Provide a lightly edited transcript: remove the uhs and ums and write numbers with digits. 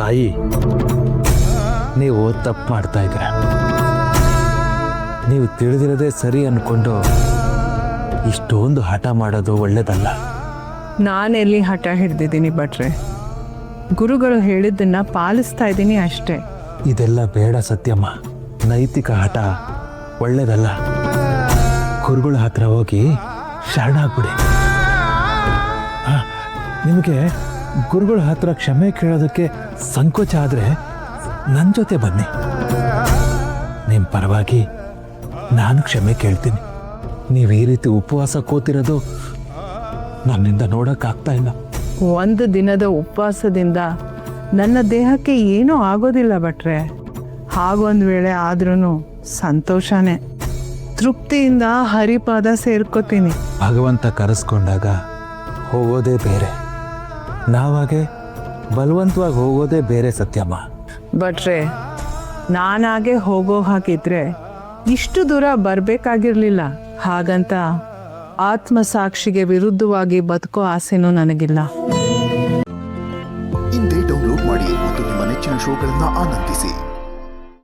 ತಾಯಿ, ನೀವು ತಪ್ಪು ಮಾಡ್ತಾ ಇದ್ದೀರ. ನೀವು ತಿಳಿದಿರೋದೇ ಸರಿ ಅನ್ಕೊಂಡು ಇಷ್ಟೊಂದು ಹಠ ಮಾಡೋದು ಒಳ್ಳೇದಲ್ಲ. ನಾನೆಲ್ಲಿ ಹಠ ಹಿಡ್ದಿದ್ದೀನಿ ಭಟ್ರೆ, ಗುರುಗಳು ಹೇಳಿದ್ದನ್ನ ಪಾಲಿಸ್ತಾ ಇದ್ದೀನಿ ಅಷ್ಟೇ. ಇದೆಲ್ಲ ಬೇಡ ಸತ್ಯಮ್ಮ. ನೈತಿಕ ಹಠ ಒಳ್ಳೇದಲ್ಲ. ಗುರುಗಳ ಹತ್ರ ಹೋಗಿ ಶರಣಾಗ್ಬಿಡಿ. ನಿಮಗೆ ಗುರುಗಳ ಹತ್ರ ಕ್ಷಮೆ ಕೇಳೋದಕ್ಕೆ ಸಂಕೋಚ ಆದರೆ ನನ್ನ ಜೊತೆ ಬನ್ನಿ. ನಿಮ್ಮ ಪರವಾಗಿ ನಾನು ಕ್ಷಮೆ ಕೇಳ್ತೀನಿ. ನೀವು ಈ ರೀತಿ ಉಪವಾಸ ಕೂತಿರೋದು ನನ್ನಿಂದ ನೋಡೋಕ್ಕಾಗ್ತಾ ಇಲ್ಲ. ಒಂದು ದಿನದ ಉಪವಾಸದಿಂದ ನನ್ನ ದೇಹಕ್ಕೆ ಏನೂ ಆಗೋದಿಲ್ಲ ಭಟ್ರೆ. ಹಾಗೊಂದು ವೇಳೆ ಆದ್ರೂ ಸಂತೋಷನೇ. ತೃಪ್ತಿಯಿಂದ ಹರಿಪಾದ ಸೇರ್ಕೋತೀನಿ. ಭಗವಂತ ಕರೆಸ್ಕೊಂಡಾಗ ಹೋಗೋದೇ ಬೇರೆ, ನಾವಾಗೆ ಬಲವಂತವಾಗಿ ಹೋಗೋದೇ ಬೇರೆ ಸತ್ಯಮ್ಮ. ಭಟ್ರೆ, ನಾನಾಗೆ ಹೋಗೋ ಹಾಗಿದ್ರೆ ಇಷ್ಟು ದೂರ ಬರಬೇಕಾಗಿರ್ಲಿಲ್ಲ. ಹಾಗಂತ ಆತ್ಮಸಾಕ್ಷಿಗೆ ವಿರುದ್ಧವಾಗಿ ಬದುಕೋ ಆಸೆನೂ ನನಗಿಲ್ಲ. ಇಂದೇ ಡೌನ್ಲೋಡ್ ಮಾಡಿ ಮತ್ತು ನಿಮ್ಮ ನೆಚ್ಚಿನ ಶೋಗಳನ್ನು ಆನಂದಿಸಿ.